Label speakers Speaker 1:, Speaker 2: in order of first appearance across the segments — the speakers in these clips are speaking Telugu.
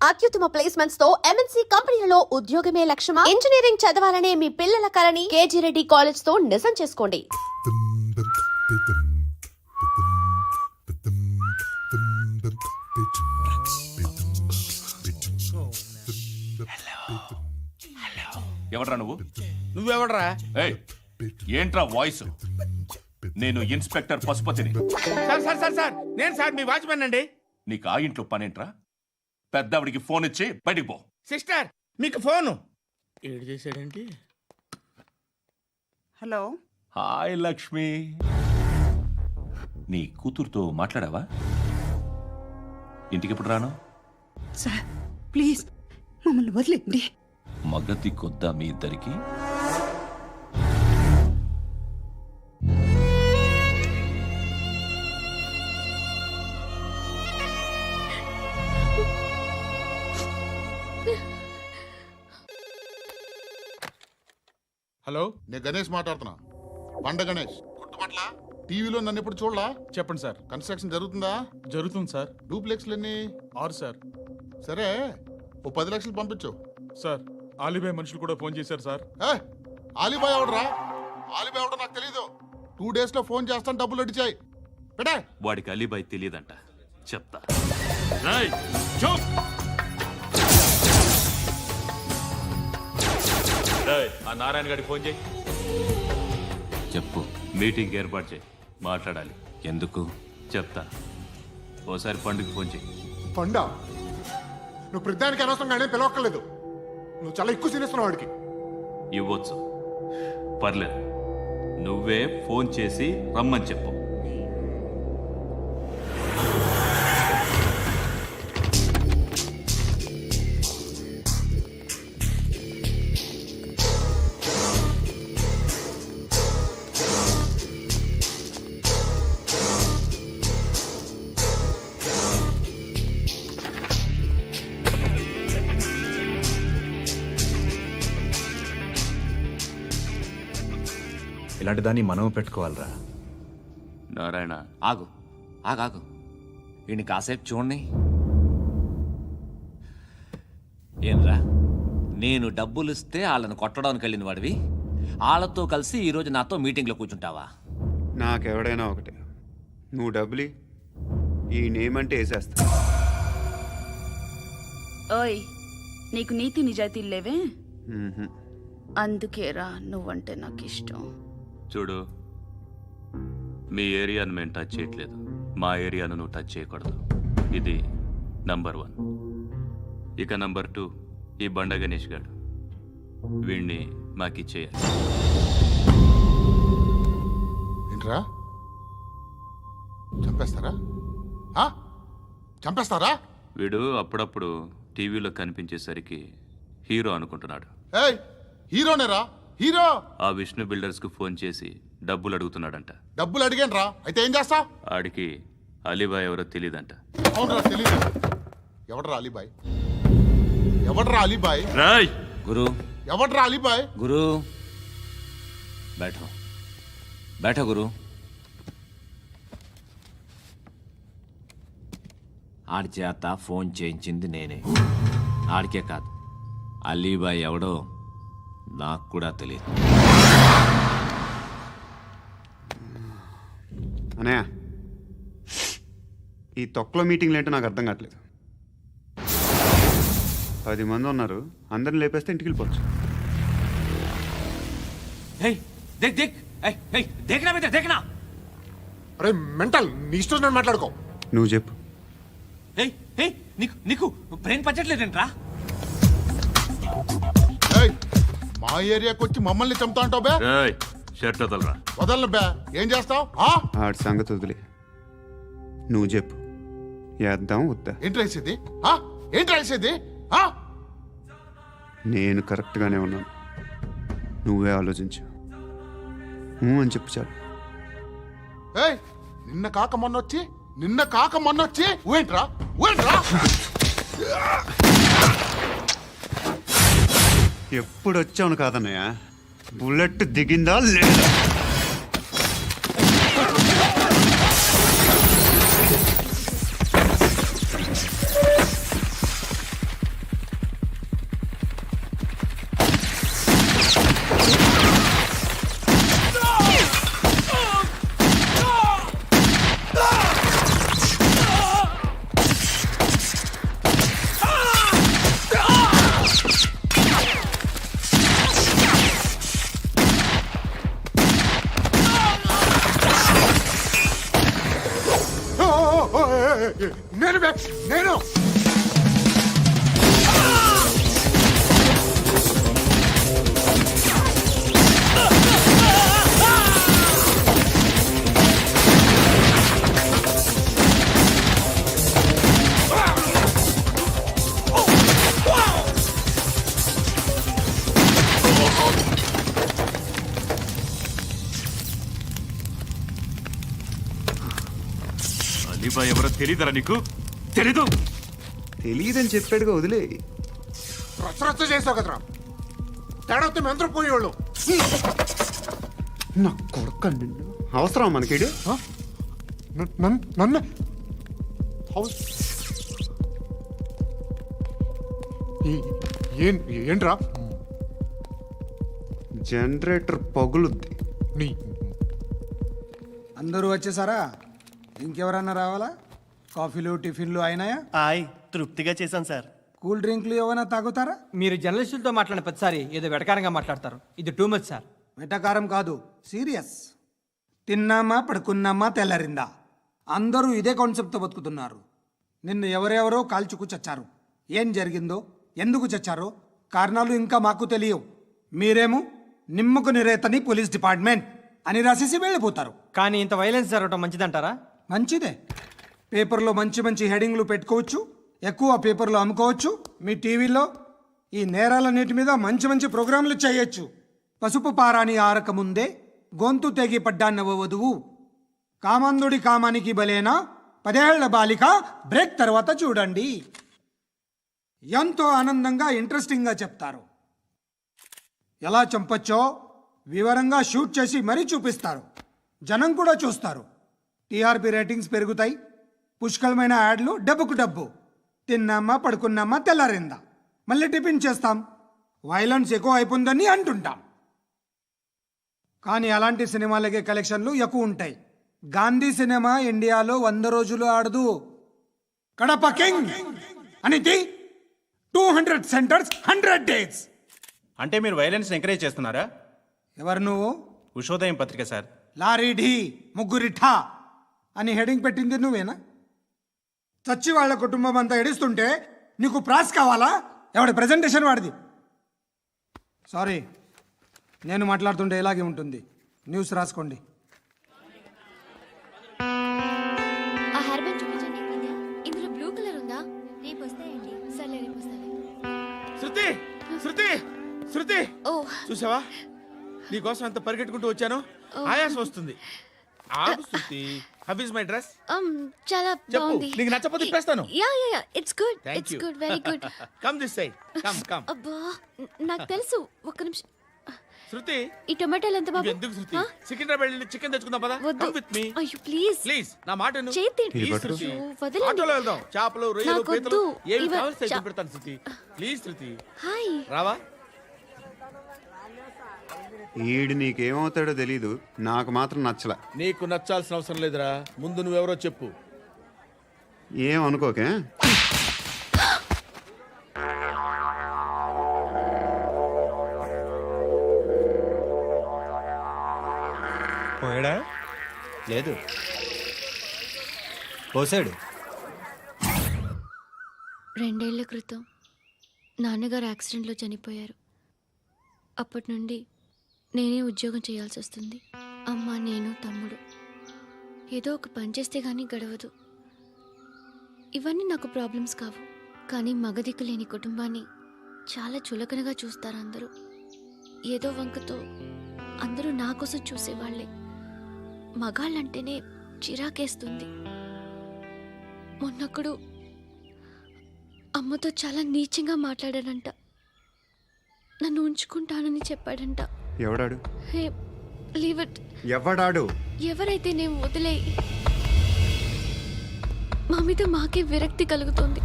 Speaker 1: అత్యుత్తమ ప్లేస్మెంట్స్ తో MNC కంపెనీలలో ఉద్యోగమే లక్ష్యమా? ఇంజనీరింగ్ చదవాలనే మీ పిల్లల కలని కేజీ రెడ్డి కాలేజ్ తో నిజం చేసుకోండి.
Speaker 2: ఎవడ్రా నువ్వు?
Speaker 3: నువ్వెవడరా?
Speaker 2: ఏయ్, ఏంట్రా వాయిస్? నేను ఇన్స్పెక్టర్ పశుపతిని.
Speaker 3: సార్ నేను సార్ మీ వాచ్మెన్ అండి.
Speaker 2: నీకు ఆ ఇంట్లో పనేంట్రా? పెద్దవిడికి ఫోన్ ఇచ్చి బయటికి పో.
Speaker 3: సిస్టర్ మీకు ఫోను ఏడు చేశాడేంటి?
Speaker 4: Hello,
Speaker 2: hi Lakshmi. నీ కూతురుతో మాట్లాడావా? ఇంటికి ఎప్పుడు రాను?
Speaker 4: సార్ ప్లీజ్ మమ్మల్ని వదిలేండి.
Speaker 2: మగతి కొద్దా మీ ఇద్దరికి?
Speaker 5: హలో,
Speaker 6: నేను గణేష్ మాట్లాడుతున్నా. బండ గణేష్ గుర్తుపట్ల? టీవీలో నన్ను ఎప్పుడు చూడలా?
Speaker 5: చెప్పండి సార్.
Speaker 6: కన్స్ట్రక్షన్ జరుగుతుందా?
Speaker 5: జరుగుతుంది సార్.
Speaker 6: డూప్లెక్స్లు ఎన్ని?
Speaker 5: 6 సార్.
Speaker 6: సరే, ఓ 10 లక్షలు పంపించు.
Speaker 5: సార్, ఆలిబాయ్ మనుషులు కూడా ఫోన్ చేశారు సార్.
Speaker 6: ఆలిబాయ్ ఎవడరా? ఆలిబాయ్ ఎవడో నాకు తెలీదు. 2 days లో ఫోన్ చేస్తాను, డబ్బులు అడిచాయి పెడే.
Speaker 2: వాడికి అలీబాయ్ తెలియదంట, చెప్తా. ఆ నారాయణ గారికి ఫోన్ చేయి. చెప్పు. మీటింగ్ ఏర్పాటు చేయి, మాట్లాడాలి. ఎందుకు చెప్తా. ఓసారి పండుగ ఫోన్ చేయి.
Speaker 7: పండా, నువ్వు ప్రతిదానికి అనవసరంగానే పిలవక్కర్లేదు. నువ్వు చాలా ఎక్కువ సీనిస్తున్నావు వాడికి.
Speaker 2: ఇవ్వచ్చు, పర్లేదు. నువ్వే ఫోన్ చేసి రమ్మని చెప్పు.
Speaker 8: ఇలాంటి దాన్ని మనం పెట్టుకోవాలరా.
Speaker 2: నారాయణ,
Speaker 9: ఆగు ఆగాగు, వీడిని కాసేపు చూడండి. ఏంరా, నేను డబ్బులు ఇస్తే వాళ్ళని కొట్టడానికి వెళ్ళిన వాడివి, వాళ్ళతో కలిసి ఈరోజు నాతో మీటింగ్లో కూర్చుంటావా?
Speaker 10: నాకెవడైనా ఒకటే, నువ్వు డబ్బులి, ఈ నేమ్ అంటే వేసేస్తా.
Speaker 4: ఓయ్, నీకు నీతి నిజాయితీలు లేవే?
Speaker 10: మ్మ్హ్మ్.
Speaker 4: అందుకేరా నువ్వంటే నాకు ఇష్టం.
Speaker 2: చూడు, మీ ఏరియాను మేము టచ్ చేయట్లేదు, మా ఏరియాను నువ్వు టచ్ చేయకూడదు. ఇది నంబర్ 1. ఇక నంబర్ 2, ఈ బండ గణేష్ గారు. వీణ్ణి మాకిచ్చేయాలి.
Speaker 6: ఏంట్రా, చంపేస్తారా? చంపేస్తారా?
Speaker 2: వీడు అప్పుడప్పుడు టీవీలో కనిపించేసరికి హీరో అనుకుంటున్నాడు.
Speaker 6: ఏయ్, హీరోనేరా, హీరో.
Speaker 2: ఆ విష్ణు బిల్డర్స్ కు ఫోన్ చేసి డబ్బులు అడుగుతున్నాడంట.
Speaker 6: డబ్బులు అడిగాను రా, అయితే ఏం చేస్తా?
Speaker 2: ఆడికి అలీబాయ్ ఎవరో తెలియదంట.
Speaker 6: అవునరా, తెలీదు. ఎవడరా అలీబాయ్? ఎవడరా అలీబాయ్?
Speaker 2: రాయ్
Speaker 9: గురు,
Speaker 6: ఎవడరా అలీబాయ్?
Speaker 9: గురు బైఠో బైఠో గురు. ఆడి చేత ఫోన్ చేయించింది నేనే. ఆడికే కాదు, అలీబాయ్ ఎవడో నాకు కూడా తెలియదు.
Speaker 10: అనయ్య, ఈ తొక్కలో మీటింగ్లు ఏంటో నాకు అర్థం కావట్లేదు. 10 మంది ఉన్నారు, అందరిని లేపేస్తే ఇంటికి వెళ్ళిపోవచ్చు.
Speaker 9: దేఖనా
Speaker 7: అరే మెంటల్, నీ ఇష్టం నేను మాట్లాడుకో.
Speaker 10: నువ్వు చెప్పు.
Speaker 9: నీకు బ్రెయిన్ పచ్చట్లేదంట్రా?
Speaker 6: ఏయ్, మా ఏరియాకి వచ్చి మమ్మల్ని చంపుతా అంటావు బే?
Speaker 2: రాయ్, షర్ట్ వదలరా.
Speaker 6: వదలను బే. ఏం చేస్తావు?
Speaker 10: ఆడి సంగతి వదిలే, నువ్వు చెప్పు. వేద్దాం వద్దా?
Speaker 6: ఏంటి రాసేది? ఏంటి రాసేది?
Speaker 10: నేను కరెక్ట్గానే ఉన్నాను, నువ్వే ఆలోచించు. అని చెప్పు చాలు.
Speaker 6: ఏయ్, నిన్న కాక మొన్నొచ్చి ఊయంట్రా.
Speaker 10: ఎప్పుడు వచ్చావును కాదన్నయ్య, బుల్లెట్ దిగిందా లేదా?
Speaker 2: అలీబాయ్ ఎవరో తెలీదరా నీకు? తెలీదు.
Speaker 10: తెలియదని చెప్పాడుగా, వదిలే.
Speaker 7: రచ్చ చేసావు కదరా, తేడా వస్తే మెంతరం పోయేవాళ్ళు.
Speaker 10: నా కొడుకు నిన్ను అవసరం మనకిడు.
Speaker 7: నన్ను హౌస్ ఏంట్రా
Speaker 10: జనరేటర్ పగులుద్ది.
Speaker 7: నీ
Speaker 3: అందరూ వచ్చేసారా? ఇంకెవరన్నా రావాలా? కాఫీలు టిఫిన్లు అయినాయా?
Speaker 11: తృప్తిగా చేశాను సార్.
Speaker 3: కూల్ డ్రింక్లు ఏమైనా తాగుతారా?
Speaker 11: మీరు జర్నలిస్టులతో మాట్లాడిన ప్రతిసారి ఏదో వెటకారంగా మాట్లాడతారు. ఇది టూ మచ్ సార్.
Speaker 3: వెటకారం కాదు, సీరియస్. తిన్నామా పడుకున్నామా తెల్లరిందా, అందరూ ఇదే కాన్సెప్ట్తో బతుకుతున్నారు. నిన్ను ఎవరెవరో కాల్చుకు చచ్చారు. ఏం జరిగిందో, ఎందుకు చచ్చారో కారణాలు ఇంకా మాకు తెలియవు. మీరేమో నిమ్మకు నిరేతని పోలీస్ డిపార్ట్మెంట్ అని రాసేసి వెళ్ళిపోతారు.
Speaker 11: కానీ ఇంత వైలెన్స్ జరగడం మంచిదంటారా?
Speaker 3: మంచిదే. పేపర్లో మంచి మంచి హెడింగ్లు పెట్టుకోవచ్చు, ఎక్కువ పేపర్లు అమ్ముకోవచ్చు. మీ టీవీలో ఈ నేరాలన్నిటి మీద మంచి మంచి ప్రోగ్రాంలు చేయొచ్చు. పసుపు పారాని ఆరక ముందే గొంతు తెగి పడ్డాన్నవ వధువు, కామందుడి కామానికి బలేనా 10 ఏళ్ల బాలిక బ్రేక్ తర్వాత చూడండి. ఎంతో ఆనందంగా ఇంట్రెస్టింగ్గా చెప్తారు. ఎలా చంపొచ్చో వివరంగా షూట్ చేసి మరీ చూపిస్తారు. జనం కూడా చూస్తారు. టీఆర్పీ రేటింగ్స్ పెరుగుతాయి. పుష్కలమైన యాడ్లు, డబ్బుకు డబ్బు. తిన్నామా పడుకున్నామా తెల్లారిందా, మళ్ళీ టిఫిన్ చేస్తాం. వైలెన్స్ ఎక్కువ అయిపోయిందని అంటుంటాం. కానీ అలాంటి సినిమాలకే కలెక్షన్లు ఎక్కువ ఉంటాయి. గాంధీ సినిమా ఇండియాలో 100 రోజులు ఆడదు. కడప కింగ్ అనితి 200 సెంటర్స్ 100 డేస్.
Speaker 11: అంటే మీరు వైలెన్స్ ఎంకరేజ్ చేస్తున్నారా?
Speaker 3: ఎవరు నువ్వు?
Speaker 11: ఉషోదయం పత్రిక సార్.
Speaker 3: లారీ ఢీ ముగ్గురిఠా అని హెడింగ్ పెట్టింది నువ్వేనా? చచ్చి వాళ్ళ కుటుంబం అంతా ఎడుస్తుంటే నీకు ప్రాస్ కావాలా? ఎవడి ప్రజెంటేషన్ వాడిది. సారీ, నేను మాట్లాడుతుంటే ఇలాగే ఉంటుంది. న్యూస్ రాసుకోండి.
Speaker 1: ఆ హెయిర్ బ్యాండ్ చూపించండి. ఇందులో బ్లూ కలర్ ఉందా? రేపు వస్తాయండి. సర్లే, రేపు వస్తాను.
Speaker 3: శృతి శృతి శృతి,
Speaker 1: ఓ,
Speaker 3: చూసావా నీకోసం ఎంత పరిగెట్టుకుంటూ వచ్చాను. ఆయాసం వస్తుంది. ఆగు Shruti. How is my dress?
Speaker 1: చాలా
Speaker 3: చెప్పు.
Speaker 1: బాగుంది.
Speaker 3: నీకు నచ్చకపోతే తిప్పేస్తాను.
Speaker 1: Yeah yeah yeah, it's good.
Speaker 3: Thank
Speaker 1: it's
Speaker 3: you.
Speaker 1: Good, very good.
Speaker 3: Come this side. Come come.
Speaker 1: అబ్బా, నాకు తెలుసు. ఒక్క నిమిషం.
Speaker 3: శృతి,
Speaker 1: ఈ టొమాటోలు ఎంత బాబు?
Speaker 3: ఎందుకు శృతి?
Speaker 1: ఆ?
Speaker 3: సికింద్రాబాద్ వెళ్ళి చికెన్ తెచ్చుకుందాం పదా.
Speaker 1: వద్దు.
Speaker 3: కమ్ విత్ మీ
Speaker 1: అయ్యో ప్లీజ్
Speaker 3: ప్లీజ్. నా మాట విను.
Speaker 1: చేతి
Speaker 3: Please, శృతి.
Speaker 1: వదలండి.
Speaker 3: ఆటోలో వెళ్దాం. చేపలు, రొయ్యలు,
Speaker 1: నాకు
Speaker 3: పీతలు
Speaker 1: వద్దు.
Speaker 3: ఏమి
Speaker 1: ఇవ-
Speaker 3: కావాలి
Speaker 1: చా-
Speaker 3: పెడతాను శృతి. Please Shruti,
Speaker 1: hi.
Speaker 3: రావా?
Speaker 10: ఈడు నీకేమవుతాడో తెలీదు, నాకు మాత్రం నచ్చలా.
Speaker 3: నీకు నచ్చాల్సిన అవసరం లేదురా. ముందు నువ్వెవరో చెప్పు.
Speaker 10: ఏం అనుకోకే.
Speaker 11: పోయాడా? లేదు, పోసాడు.
Speaker 1: 2 ఏళ్ల క్రితం నాన్నగారు యాక్సిడెంట్లో చనిపోయారు. అప్పటి నుండి నేనే ఉద్యోగం చేయాల్సి వస్తుంది. అమ్మ, నేను, తమ్ముడు ఏదో ఒక పని చేస్తే కానీ గడవదు. ఇవన్నీ నాకు ప్రాబ్లమ్స్ కావు. కానీ మగదిక్కు లేని కుటుంబాన్ని చాలా చులకనగా చూస్తారు అందరూ. ఏదో వంకతో అందరూ నా కోసం చూసేవాళ్లే. మగాళ్ళంటేనే చిరాకేస్తుంది. మొన్నప్పుడు అమ్మతో చాలా నీచంగా మాట్లాడాడంట. నన్ను ఉంచుకుంటానని చెప్పాడంట.
Speaker 10: ఎవడాడు?
Speaker 1: హే, లీవ్ ఇట్.
Speaker 10: ఎవడాడు?
Speaker 1: ఎవరైతే నేను వదిలే. మా మీద మాకే విరక్తి కలుగుతుంది.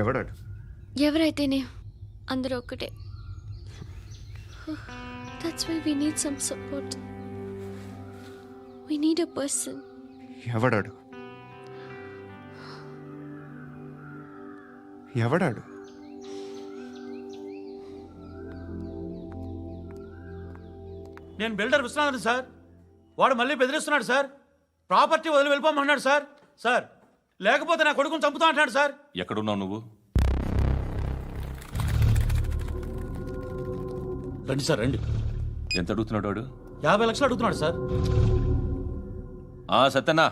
Speaker 10: ఎవడాడు?
Speaker 1: ఎవరైతేనే అందరూ ఒక్కటే. That's why we need some support. We need a person.
Speaker 10: ఎవడాడు? ఎవడాడు?
Speaker 11: నేను బిల్డర్ విశ్వనాథన్ సార్. వాడు మళ్ళీ బెదిరిస్తున్నాడు సార్. ప్రాపర్టీ వదిలి వెళ్ళిపోమన్నాడు సార్. సార్, లేకపోతే నా కొడుకుని చంపుతా అంటాడు సార్.
Speaker 2: ఎక్కడున్నావు నువ్వు?
Speaker 11: రండి సార్, రండి.
Speaker 2: ఎంత అడుగుతున్నాడు వాడు?
Speaker 11: 50 లక్షలు అడుగుతున్నాడు సార్.
Speaker 2: సత్యనా,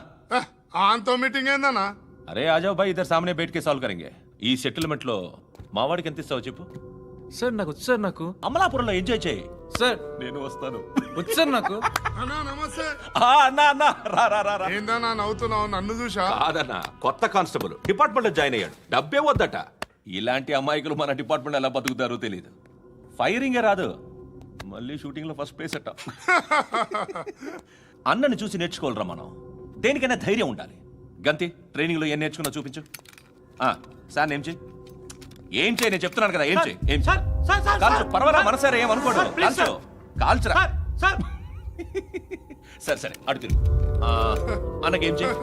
Speaker 7: ఆంతో మీటింగ్ ఏందన్నా?
Speaker 2: అరే ఆజావ్ భాయ్, ఇద్దరు సామనే బయట కే సాల్వ్ కరెంగే. ఈ సెటిల్మెంట్ లో మా వాడికి ఎంత ఇస్తావు చెప్పు.
Speaker 11: సార్ నాకు వచ్చు సార్ నాకు
Speaker 9: అమలాపురంలో ఎంజాయ్ చేయి.
Speaker 11: సార్
Speaker 9: నేను వస్తాను.
Speaker 11: వచ్చు సార్ నాకు.
Speaker 6: అన్నా నమస్తే.
Speaker 9: అన్నా అన్నా రా రా రా రా.
Speaker 6: ఏందన్నా నవ్వుతున్నావు? నన్ను చూసా?
Speaker 9: కాదన్నా, కొత్త కానిస్టేబుల్ డిపార్ట్మెంట్ లో జాయిన్ అయ్యాడు. డబ్బే వద్దట. ఇలాంటి అమాయకులు మన డిపార్ట్మెంట్ ఎలా బతుకుతారో తెలియదు. ఫైరింగే రాదు, మళ్ళీ షూటింగ్ లో ఫస్ట్ ప్లేస్ అట్ట. అన్నని చూసి నేర్చుకోవాలరా మనం. దేనికైనా ధైర్యం ఉండాలి. గంతి, ట్రైనింగ్ లో ఏం నేర్చుకున్నా చూపించు. సార్ ఏం చేయి, ఏం చేయి, నేను చెప్తున్నాను కదా, ఏం చేయి, ఏం చేయి. కాల్చు, పర్వాలా, మనసారా ఏమనుకోడు. కాల్చు, కాల్చురా. సరే సరే, అడు తిరుగు. అన్నకేం చేయి,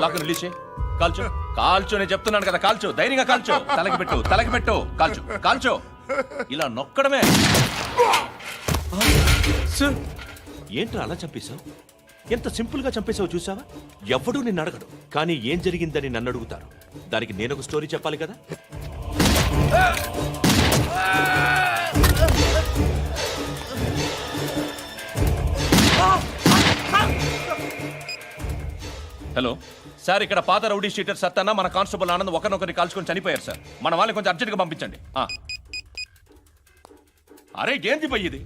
Speaker 9: లాక్ రిలీజ్ చేయి. కాల్చు, కాల్చు, నేను చెప్తున్నాను కదా, కాల్చు, ధైర్యంగా కాల్చు. తలకి పెట్టు, తలకి పెట్టు, కాల్చు, కాల్చు. ఇలా నొక్కడమే. ఏంట్రా అలా చంపేశావు? ఎంత సింపుల్ గా చంపేశావు చూసావా? ఎవడూ నిన్ను అడగడు, కానీ ఏం జరిగిందని నన్ను అడుగుతారు. దానికి నేను ఒక స్టోరీ చెప్పాలి కదా. హలో సార్, ఇక్కడ పాత రౌడీ షీటర్ సత్తన్న మన కానిస్టేబుల్ ఆనంద్ ఒకరినొకరిని కాల్చుకొని చనిపోయారు సార్. మన వాళ్ళని కొంచెం అర్జెంట్గా పంపించండి. అరే ఏంది పోయి ఇది?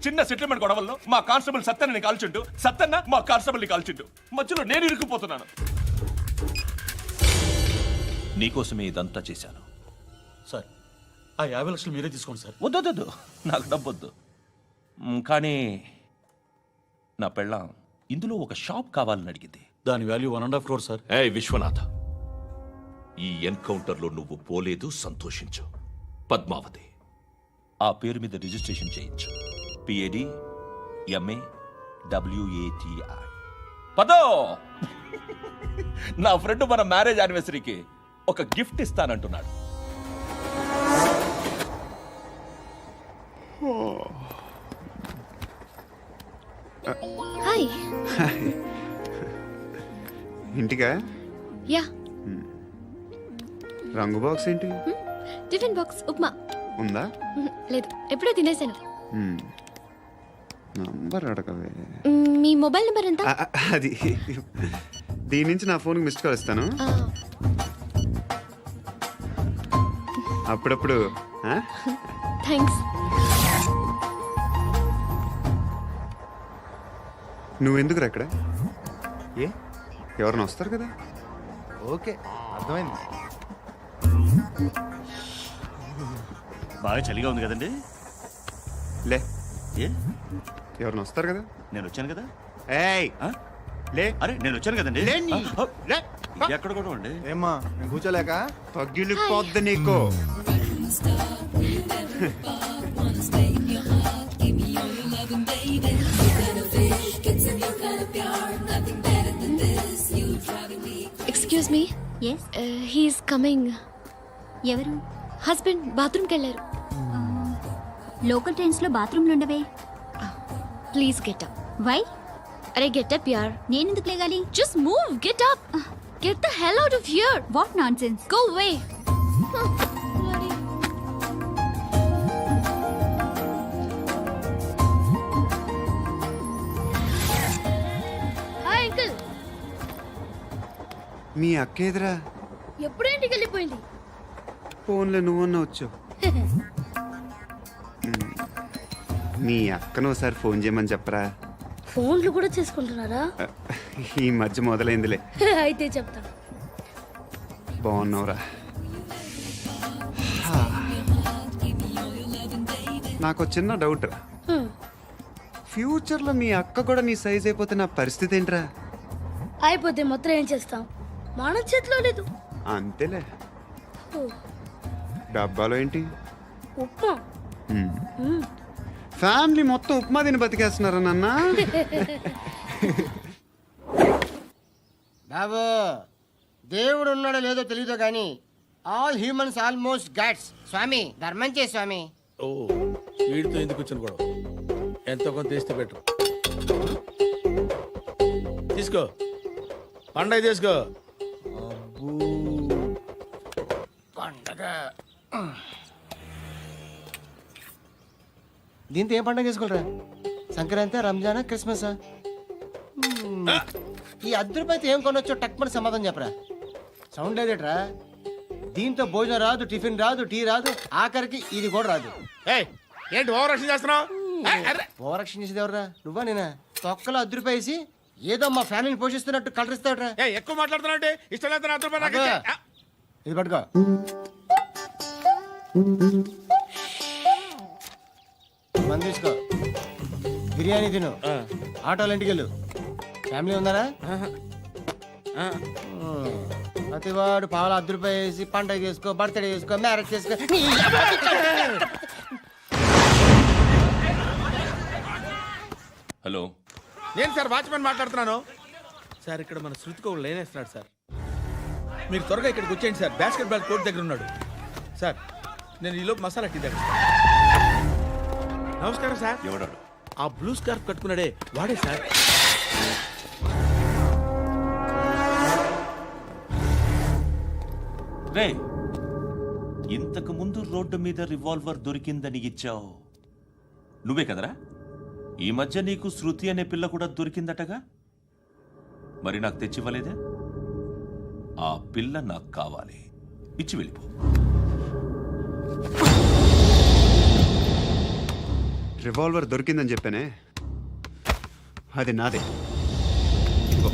Speaker 9: చిన్న సెటిల్మెంట్ గొడవల్లో మా కానిస్టేబుల్ సత్తన్నని కాల్చుంటూ, సత్తన్న మా కానిస్టేబుల్ని కాల్చుంటూ, మధ్యలో నేను ఇరుక్కుపోతున్నాను. నీకోసమే ఇదంతా చేశాను.
Speaker 11: సార్ ఆ 50 లక్షలు మీరే తీసుకోండి సార్.
Speaker 9: వద్దొద్దు, నాకు డబ్బొద్దు. కానీ నా పెళ్ళాం ఇందులో ఒక షాప్ కావాలని అడిగింది.
Speaker 11: దాని వాల్యూ 1.5 crore సార్.
Speaker 9: ఏ విశ్వనాథ, ఈ ఎన్కౌంటర్లో నువ్వు పోలేదు, సంతోషించు. పద్మావతి ఆ పేరు మీద రిజిస్ట్రేషన్ చేయించు. PAD MA WATI. పదో, నా ఫ్రెండ్ మన మ్యారేజ్ యానివర్సరీకి ఒక గిఫ్ట్ ఇస్తానంటున్నాడు.
Speaker 1: హాయ్.
Speaker 10: ఇంటికా?
Speaker 1: యా.
Speaker 10: రంగు బాక్స్ ఏంటి?
Speaker 1: Tiffin box upma.
Speaker 10: ఉందా?
Speaker 1: లేదు, ఎప్పుడో తినేసాను.
Speaker 10: నంబర్ అడగవే.
Speaker 1: మీ మొబైల్ నెంబర్ ఎంత?
Speaker 10: అది దీని నుంచి నా ఫోన్కి మిస్డ్ కాల్ ఇస్తాను. అప్పుడప్పుడు.
Speaker 1: థ్యాంక్స్.
Speaker 10: నువ్వెందుకు అక్కడ? ఏ ఎవరైనా వస్తారు కదా?
Speaker 7: ఓకే, అర్థమైంది.
Speaker 11: బాగా చలిగా ఉంది కదండి.
Speaker 10: లే,
Speaker 11: ఏ
Speaker 10: ఎవరైనా వస్తారు కదా?
Speaker 11: నేను వచ్చాను కదా.
Speaker 10: ఏయ్ లే.
Speaker 11: అరే నేను వచ్చాను కదండి.
Speaker 10: లే.
Speaker 11: ఎక్కడ కూడా అండి.
Speaker 7: ఏమ్మా నేను కూర్చోలేక?
Speaker 10: పగిలిపోద్ది నీకు.
Speaker 1: Excuse me.
Speaker 12: Yes,
Speaker 1: he's coming.
Speaker 12: ఎవరు?
Speaker 1: హస్బెండ్ బాత్రూమ్కి వెళ్ళారు.
Speaker 12: లోకల్ ట్రైన్స్లో బాత్రూమ్లు ఉండవే.
Speaker 1: Please get up.
Speaker 12: వై?
Speaker 1: అరే గెట్ అప్ యార్.
Speaker 12: నేనెందుకు లేగాలి?
Speaker 1: Just move, get up. Get the hell out of here.
Speaker 12: What nonsense.
Speaker 1: Go away. Hi uncle.
Speaker 10: మీ అక్క ఎదురా?
Speaker 1: ఎప్పుడు ఇంటికి వెళ్ళిపోయింది?
Speaker 10: ఫోన్లో నువ్వన్నా వచ్చావు. మీ అక్కను ఒకసారి ఫోన్ చేయమని చెప్పరా.
Speaker 1: ఫోన్లు కూడా చేసుకుంటున్నారా?
Speaker 10: ఈ మధ్య మొదలైందిలే.
Speaker 1: అయితే చెప్తా.
Speaker 10: బాగున్నావురా? నాకు చిన్న డౌట్ రా. ఫ్యూచర్లో మీ అక్క కూడా నీ సైజ్ అయిపోతే నా పరిస్థితి ఏంట్రా?
Speaker 1: అయిపోతే మొత్తం ఏం చేస్తాం? మన చేతిలో లేదు.
Speaker 10: అంతేలే. డబ్బాలో ఏంటి?
Speaker 1: ఉప్మా.
Speaker 10: ఫ్యామిలీ మొత్తం ఉప్మా తిని బతికేస్తున్నారా నాన్న?
Speaker 3: బాబు, దేవుడు ఉన్నాడో లేదో తెలియదు కానీ ఆల్ హ్యూమన్స్ ఆల్మోస్ట్ గాడ్స్. స్వామి ధర్మం చే స్వామి.
Speaker 11: ఓ వీడితో ఎందుకు వచ్చిన గొడవ? ఎంతో కొంత తీస్తే పెట్టు. తీసుకో, పండగ తీసుకో.
Speaker 3: పండగ దీంతో ఏం పండగ చేసుకోరా? సంక్రాంతి, రంజానా, క్రిస్మసా? ఈ 10 రూపాయలతో ఏం కొనొచ్చో టక్మని సమాధానం చెప్పరా. సౌండ్ లేదేట్రా?
Speaker 11: దీంతో భోజనం రాదు, టిఫిన్ రాదు, టీ రాదు, ఆఖరికి ఇది కూడా రాదు.
Speaker 7: ఏంటి ఓవర్ రక్షణ చేస్తున్నావు?
Speaker 11: ఓవరాక్షన్ చేసేది ఎవరా? నువ్వా నేనా? తొక్కలో 10 రూపాయలు వేసి ఏదో మా ఫ్యామిలీని పోషిస్తున్నట్టు కలరిస్తావుట్రా.
Speaker 7: ఎక్కువ మాట్లాడుతున్నావు ఇష్టం లేదు నా రూపాయలు నాకు ఇచ్చే.
Speaker 11: ఇది పట్టుకో. మంది తీసుకో, బిర్యానీ తిను, ఆటోలు ఇంటికి వెళ్ళు. ఫ్యామిలీ ఉన్నారా? ప్రతివాడు పావులు 10 రూపాయలు వేసి పండగ చేసుకో, బర్త్డే చేసుకో, మ్యారేజ్ చేసుకో.
Speaker 9: హలో,
Speaker 7: నేను సార్ వాచ్మెన్ మాట్లాడుతున్నాను.
Speaker 11: సార్ ఇక్కడ మన శృతికో లేనేస్తున్నాడు సార్. మీరు త్వరగా ఇక్కడికి వచ్చేయండి సార్. బాస్కెట్ బాల్ కోర్ట్ దగ్గర ఉన్నాడు సార్. నేను ఈలోపు మసాలా టీ దగ్గర. నమస్కారం సార్.
Speaker 9: ఎవడాడు?
Speaker 11: ఆ బ్లూ స్కార్ఫ్ కట్టుకున్నాడే వాడే సార్.
Speaker 9: రే, ఇంతకు ముందు రోడ్డు మీద రివాల్వర్ దొరికిందని ఇచ్చావు నువ్వే కదరా? ఈ మధ్య నీకు శృతి అనే పిల్ల కూడా దొరికిందటగా, మరి నాకు తెచ్చివ్వలేదే? ఆ పిల్ల నాకు కావాలి, ఇచ్చి వెళ్ళిపో.
Speaker 10: రివాల్వర్ దొరికిందని చెప్పానే, అది నాదే. ఇదిగో,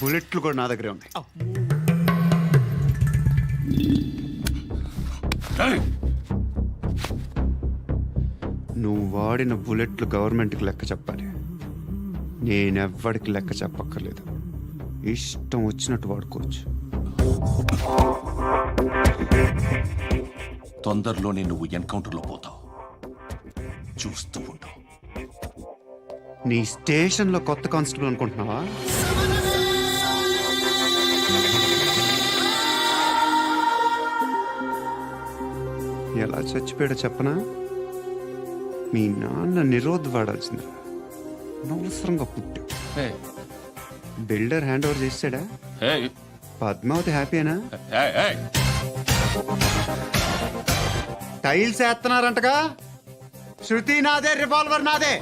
Speaker 10: బుల్లెట్లు కూడా నా దగ్గరే ఉన్నాయి. నువ్వు వాడిన బుల్లెట్లు గవర్నమెంట్కి లెక్క చెప్పాలి. నేనెవ్వడికి లెక్క చెప్పక్కర్లేదు. ఇష్టం వచ్చినట్టు వాడుకోవచ్చు.
Speaker 9: తొందరలోనే నువ్వు ఎన్కౌంటర్లో పోతావు, చూస్తూ ఉంటావు.
Speaker 10: నీ స్టేషన్లో కొత్త కానిస్టేబుల్ అనుకుంటున్నావా? ఎలా చచ్చిపోయాడో చెప్పనా? మీ నాన్న నిరోధ్ వాడాల్సింది, అనవసరంగా పుట్టావు. బిల్డర్ హ్యాండ్ ఓవర్ చేసాడా? పద్మావతి హ్యాపీనా? టైల్స్ వేస్తున్నారంటగా. శృతి నాదే, రివాల్వర్ నాదే.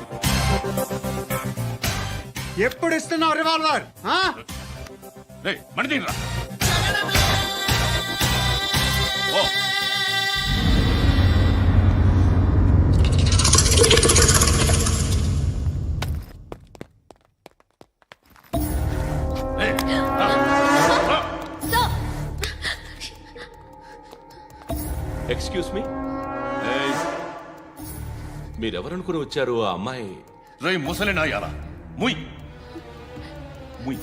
Speaker 10: ఎప్పుడు ఇస్తున్నావు రివాల్వర్?
Speaker 13: ఎక్స్క్యూజ్ మీ, మీరెవరనుకుని వచ్చారు? ఆ అమ్మాయి
Speaker 9: రే ముసలి నాయాలా, ముయ్ ముయ్.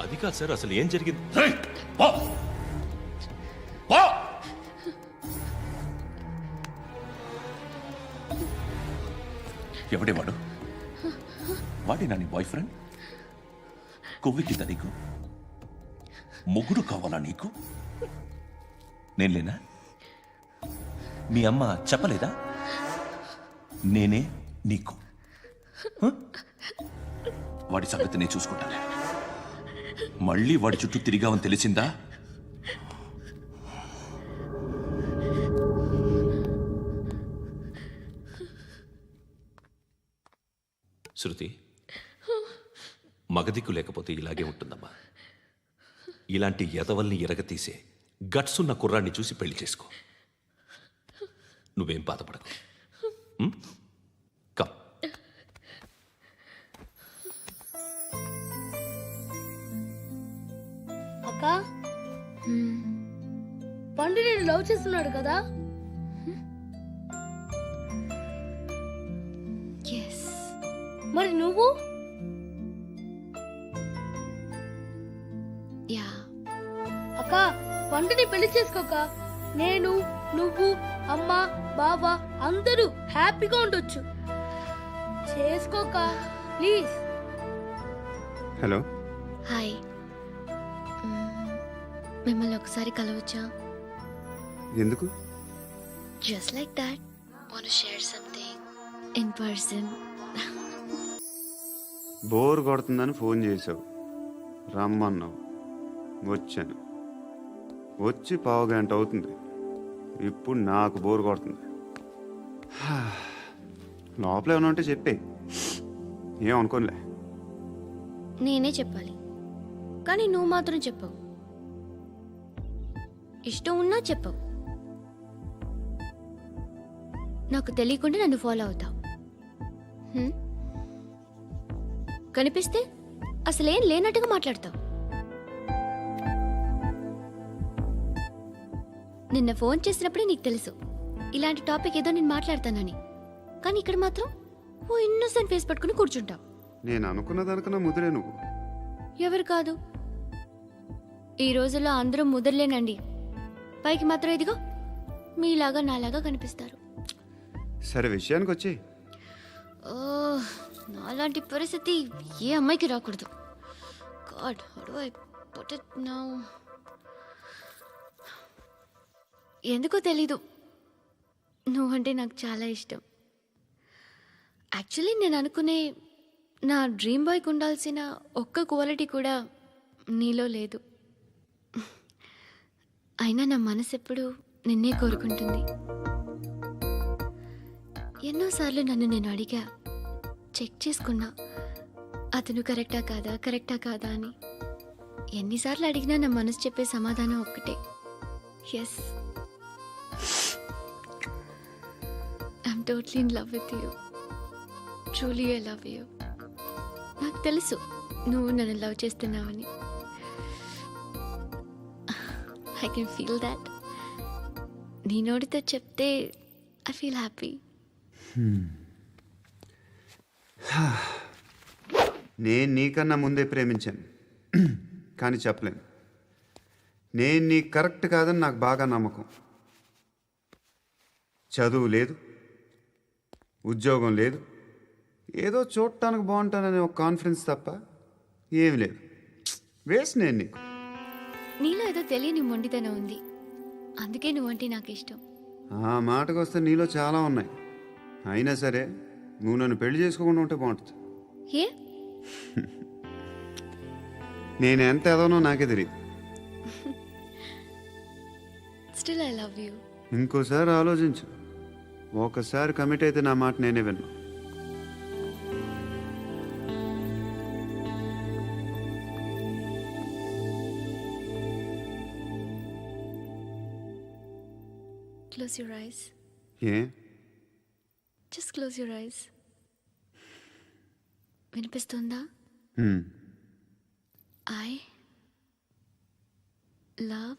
Speaker 13: అది కాదు సార్, అసలు ఏం జరిగింది?
Speaker 9: రేయ్, పో. పో. ఎవడే వాడు? వాడేనా నీ బాయ్ ఫ్రెండ్? కొవ్వెక్కిందా నీకు? మొగుడు కావాలా నీకు? నేను లేనా? మీ అమ్మ చెప్పలేదా నేనే నీకు? వాడి సంగతి నేను చూసుకుంటానే. మళ్ళీ వాడి చుట్టూ తిరిగావని తెలిసిందా?
Speaker 13: శృతి, మగదిక్కు లేకపోతే ఇలాగే ఉంటుందమ్మా. ఇలాంటి ఎదవల్ని ఎరగతీసే గట్స్ ఉన్న కుర్రాన్ని చూసి పెళ్లి చేసుకో. నువ్వేం బాధపడకు. కమ్.
Speaker 12: అక్క, పండు నేను లవ్ చేస్తున్నాడు కదా? మరి నువ్వు? అక్క, పండుని పెళ్లి చేసుకోక నేను, నువ్వు, అమ్మ, బావ అందరూ హ్యాపీగా ఉండొచ్చు. చేసుకోక ప్లీజ్.
Speaker 10: Hello,
Speaker 1: hi. మిమ్మల్ని ఒకసారి కలవచ్చా?
Speaker 10: ఎందుకు?
Speaker 1: Just like that. Want to share something in person.
Speaker 10: Bore కొడుతుందని ఫోన్ చేసావు, రమ్మన్నావు, వచ్చాను. వచ్చి 1/2 గంట అవుతుంది. ఇప్పుడు నాకు బోర్ కొడుతుంది. లోపల ఏమైనా ఉంటే చెప్పే, ఏమనుకోనిలే.
Speaker 1: నేనే చెప్పాలి, కానీ నువ్వు మాత్రం చెప్పవు. ఇష్టం ఉన్నా చెప్పవు. నాకు తెలియకుండా నన్ను ఫాలో అవుతావు. హ్మ్? కనిపిస్తే అసలేం లేనట్టుగా మాట్లాడతావు. నిన్న ఫోన్ చేసినప్పుడే నీకు తెలుసు ఇలాంటి టాపిక్ ఏదో నేను మాట్లాడతానని. కానీ ఇక్కడ మాత్రం ఓ ఇన్నోసెంట్ ఫేస్ పట్టుకుని కూర్చుంటావు.
Speaker 10: నేను అనుకున్న దానికన్నా ముదిరే నువ్వు.
Speaker 1: ఎవరు కాదు, ఈ రోజుల్లో అందరూ ముదరలేనండి. పైకి మాత్రం ఇదిగో మీలాగా నాలాగా కనిపిస్తారు.
Speaker 10: సరే విషయానికి వచ్చి
Speaker 1: ఓ, నాలాంటి పరిస్థితి ఏ అమ్మాయికి రాకూడదు. God, how do I put it now? ఎందుకో తెలీదు, నువ్వంటే నాకు చాలా ఇష్టం. యాక్చువల్లీ నేను అనుకునే నా డ్రీమ్ బాయ్కి ఉండాల్సిన ఒక్క క్వాలిటీ కూడా నీలో లేదు. అయినా నా మనసు ఎప్పుడు నిన్నే కోరుకుంటుంది. ఎన్నోసార్లు నన్ను నేను అడిగా, చెక్ చేసుకున్నా అతను కరెక్టా కాదా అని. ఎన్నిసార్లు అడిగినా నా మనసు చెప్పే సమాధానం ఒక్కటే, yes, I'm totally in love with you. Truly I love you. నాకు తెలుసు నువ్వు నన్ను లవ్ చేస్తున్నావని. I can feel that. నీ నోటితో చెప్తే ఐ ఫీల్ హ్యాపీ.
Speaker 10: నేను నీకన్నా ముందే ప్రేమించాను, కానీ చెప్పలేను. నేను నీకు కరెక్ట్ కాదని నాకు బాగా నమ్మకం. చదువు లేదు, ఉద్యోగం లేదు, ఏదో చూడటానికి బాగుంటాననే ఒక కాన్ఫిడెన్స్ తప్ప ఏమి లేదు. వేస్ట్ నేను నీకు.
Speaker 1: నీలో ఏదో తెలియని మొండితనం ఉంది, అందుకే నువ్వంటే నాకు ఇష్టం.
Speaker 10: ఆ మాటకు వస్తే నీలో చాలా ఉన్నాయి. అయినా సరే నువ్వు నన్ను పెళ్లి చేసుకోకుండా ఉంటే బాగుంటుంది.
Speaker 1: ఏ?
Speaker 10: నేను ఎంత ఎదవనో నాకే తెలియదు.
Speaker 1: Still I love you.
Speaker 10: ఇంకోసారి ఆలోచించు. ఒకసారి కమిట్ అయితే నా మాట నేనే విన్నా.
Speaker 1: Close your eyes.
Speaker 10: A?
Speaker 1: Just close your eyes. వినిపిస్తుందా? I love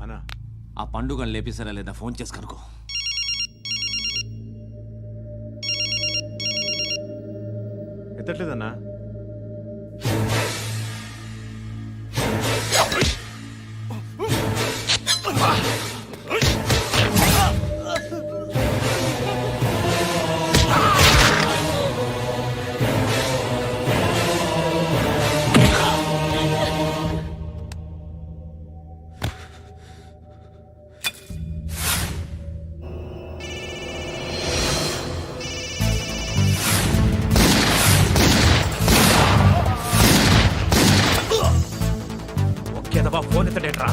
Speaker 8: అన్నా
Speaker 11: ఆ పండుగను లేపేసారా లేదా ఫోన్ చేసి కనుకో.
Speaker 8: ఎత్తట్లేదన్నా.
Speaker 11: ఒకేదవా ఫోన్ ఎత్తడేట్రా.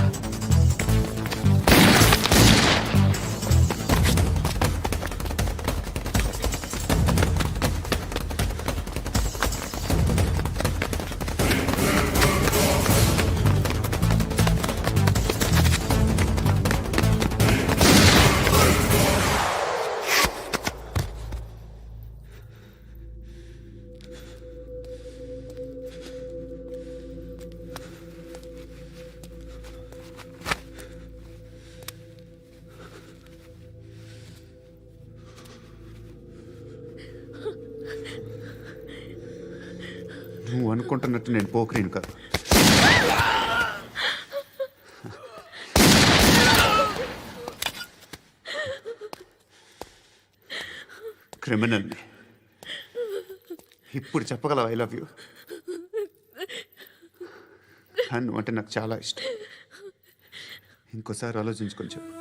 Speaker 10: నువ్వు అనుకుంటున్నట్టు నేను పోకరీను కదా. క్రిమినల్ని. ఇప్పుడు చెప్పగలవు ఐ లవ్ యూ. నువ్వు అంటే నాకు చాలా ఇష్టం. ఇంకోసారి ఆలోచించుకొని చెప్పు.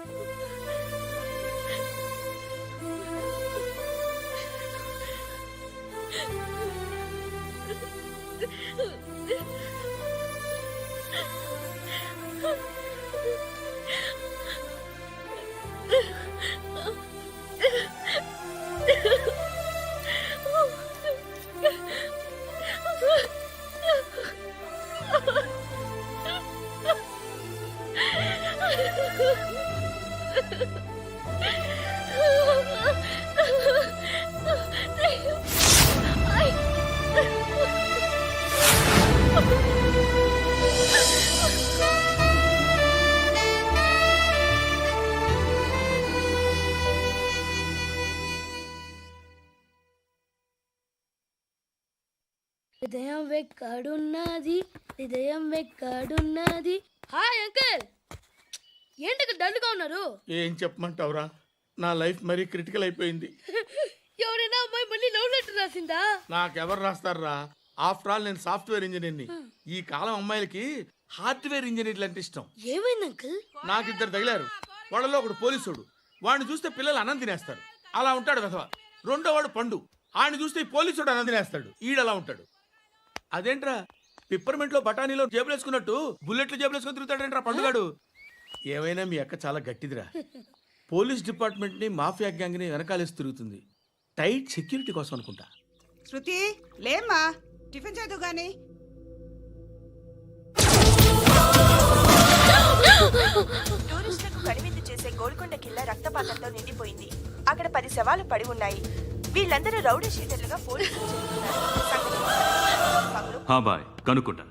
Speaker 12: హృదయం వెక్కడున్నది, హృదయం వెక్కడున్నది. హాయ్ అంకుల్, ఏంటి డల్గా ఉన్నారు?
Speaker 5: ఏం చెప్పమంటావురా, నా లైఫ్ మరీ క్రిటికల్ అయిపోయింది.
Speaker 12: ఎవరైనా అమ్మాయి మళ్ళీ లవ్ లెటర్ రాసిందా?
Speaker 5: నాకెవరు రాస్తారా? ఆఫ్టర్ ఆల్ నేను సాఫ్ట్వేర్ ఇంజనీర్ని. ఈ కాలం అమ్మాయిలకి హార్డ్వేర్ ఇంజనీర్లు అంటే ఇష్టం.
Speaker 12: ఏమైంది అంకుల్?
Speaker 5: నాకు ఇద్దరు తగిలారు. వాళ్ళలో ఒకడు పోలీసుడు. వాడిని చూస్తే పిల్లలు అన్నం తినేస్తారు, అలా ఉంటాడు వెధవ. రెండో వాడు పండు. ఆయన చూస్తే ఈ పోలీసుడు అన్నం తినేస్తాడు, ఈడలా ఉంటాడు. అదేంట్రా పిప్పర్మెంట్ లో బఠానీలో జేబులు వేసుకున్నట్టు బుల్లెట్లు జేబులు వేసుకుని తిరుగుతాడేంట్రా పండుగాడు. ఏమైనా మీ అక్క చాలా గట్టిదిరా. పోలీస్ డిపార్ట్మెంట్ ని మాఫియా గ్యాంగ్ ని వెనకాలేసి తిరుగుతుంది. టైట్ సెక్యూరిటీ కోసం అనుకుంటా.
Speaker 4: శృతి లేమ్మా, టిఫిన్ చేద్దు గాని.
Speaker 14: టూరిస్టులకు కనువిందు చేసే గోల్కొండ కిల్లా రక్తపాతంతో నిండిపోయింది. అక్కడ 10 శవాలు పడి ఉన్నాయి. వీళ్ళందరూ రౌడీ షీటర్లుగా పోలీసులు చెబుతున్నారు.
Speaker 2: బాయ్ కనుక్కుంటా.